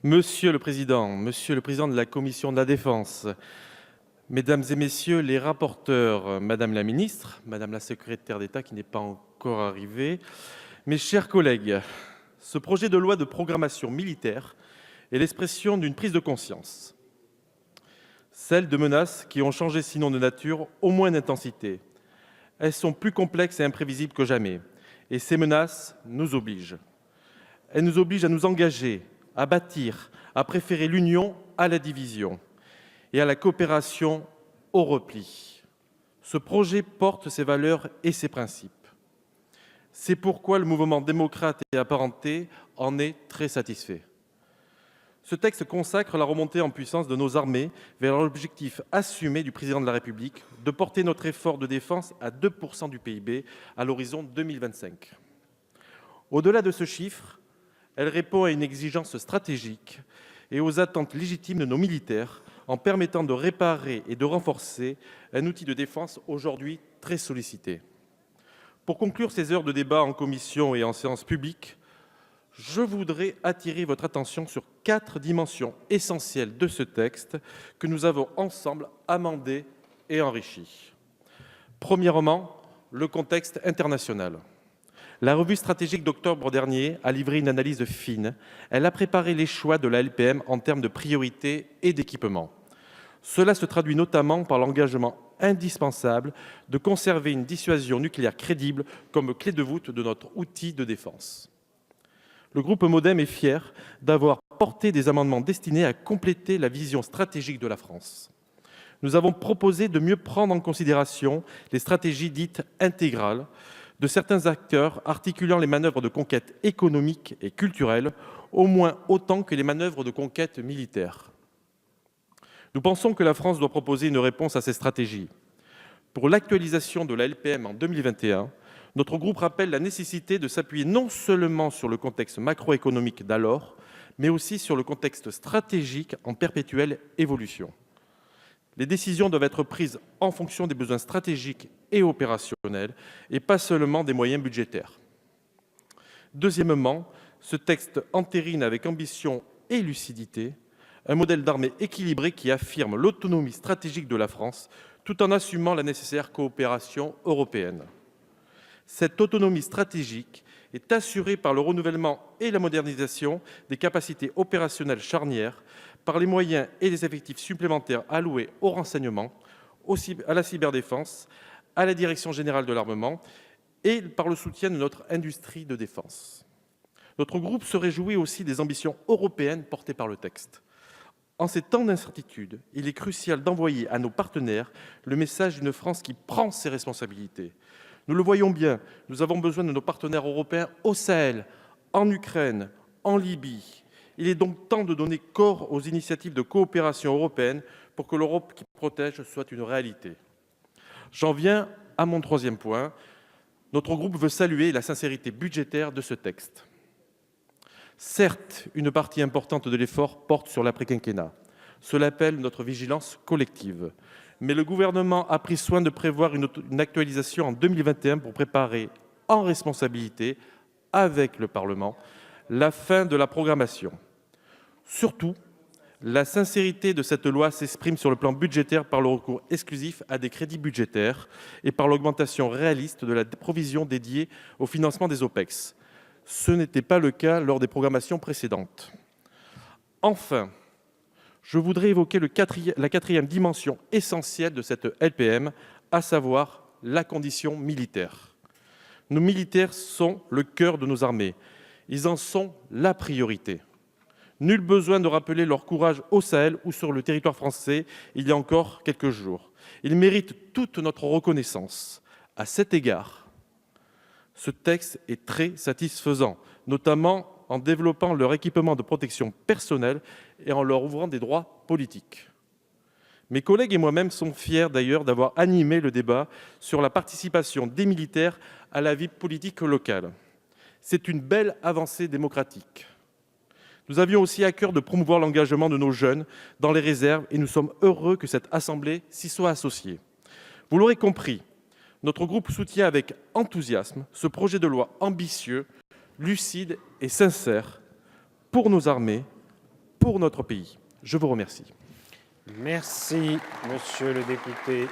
Monsieur le président de la commission de la défense, mesdames et messieurs les rapporteurs, madame la ministre, madame la secrétaire d'État qui n'est pas encore arrivée, mes chers collègues, ce projet de loi de programmation militaire est l'expression d'une prise de conscience, celle de menaces qui ont changé sinon de nature, au moins d'intensité. Elles sont plus complexes et imprévisibles que jamais, et ces menaces nous obligent. Elles nous obligent à nous engager, à bâtir, à préférer l'union à la division et à la coopération au repli. Ce projet porte ses valeurs et ses principes. C'est pourquoi le mouvement démocrate et apparenté en est très satisfait. Ce texte consacre la remontée en puissance de nos armées vers l'objectif assumé du président de la République de porter notre effort de défense à 2% du PIB à l'horizon 2025. Au-delà de ce chiffre, elle répond à une exigence stratégique et aux attentes légitimes de nos militaires en permettant de réparer et de renforcer un outil de défense aujourd'hui très sollicité. Pour conclure ces heures de débat en commission et en séance publique, je voudrais attirer votre attention sur 4 dimensions essentielles de ce texte que nous avons ensemble amendé et enrichi. Premièrement, le contexte international. La revue stratégique d'octobre dernier a livré une analyse fine. Elle a préparé les choix de la LPM en termes de priorité et d'équipement. Cela se traduit notamment par l'engagement indispensable de conserver une dissuasion nucléaire crédible comme clé de voûte de notre outil de défense. Le groupe MoDem est fier d'avoir porté des amendements destinés à compléter la vision stratégique de la France. Nous avons proposé de mieux prendre en considération les stratégies dites intégrales de certains acteurs articulant les manœuvres de conquête économique et culturelle, au moins autant que les manœuvres de conquête militaire. Nous pensons que la France doit proposer une réponse à ces stratégies. Pour l'actualisation de la LPM en 2021, notre groupe rappelle la nécessité de s'appuyer non seulement sur le contexte macroéconomique d'alors, mais aussi sur le contexte stratégique en perpétuelle évolution. Les décisions doivent être prises en fonction des besoins stratégiques et opérationnels et pas seulement des moyens budgétaires. Deuxièmement, ce texte entérine avec ambition et lucidité un modèle d'armée équilibré qui affirme l'autonomie stratégique de la France tout en assumant la nécessaire coopération européenne. Cette autonomie stratégique est assurée par le renouvellement et la modernisation des capacités opérationnelles charnières, par les moyens et les effectifs supplémentaires alloués au renseignement, à la cyberdéfense, à la Direction générale de l'armement et par le soutien de notre industrie de défense. Notre groupe se réjouit aussi des ambitions européennes portées par le texte. En ces temps d'incertitude, il est crucial d'envoyer à nos partenaires le message d'une France qui prend ses responsabilités. Nous le voyons bien, nous avons besoin de nos partenaires européens au Sahel, en Ukraine, en Libye. Il est donc temps de donner corps aux initiatives de coopération européenne pour que l'Europe qui protège soit une réalité. J'en viens à mon troisième point. Notre groupe veut saluer la sincérité budgétaire de ce texte. Certes, une partie importante de l'effort porte sur l'après-quinquennat. Cela appelle notre vigilance collective. Mais le gouvernement a pris soin de prévoir une actualisation en 2021 pour préparer en responsabilité, avec le Parlement, la fin de la programmation. Surtout, la sincérité de cette loi s'exprime sur le plan budgétaire par le recours exclusif à des crédits budgétaires et par l'augmentation réaliste de la provision dédiée au financement des OPEX. Ce n'était pas le cas lors des programmations précédentes. Enfin, je voudrais évoquer la quatrième dimension essentielle de cette LPM, à savoir la condition militaire. Nos militaires sont le cœur de nos armées. Ils en sont la priorité. Nul besoin de rappeler leur courage au Sahel ou sur le territoire français il y a encore quelques jours. Ils méritent toute notre reconnaissance. À cet égard, ce texte est très satisfaisant, notamment en développant leur équipement de protection personnelle et en leur ouvrant des droits politiques. Mes collègues et moi-même sommes fiers d'ailleurs d'avoir animé le débat sur la participation des militaires à la vie politique locale. C'est une belle avancée démocratique. Nous avions aussi à cœur de promouvoir l'engagement de nos jeunes dans les réserves et nous sommes heureux que cette Assemblée s'y soit associée. Vous l'aurez compris, notre groupe soutient avec enthousiasme ce projet de loi ambitieux, lucide et sincère pour nos armées, pour notre pays. Je vous remercie. Merci, monsieur le député.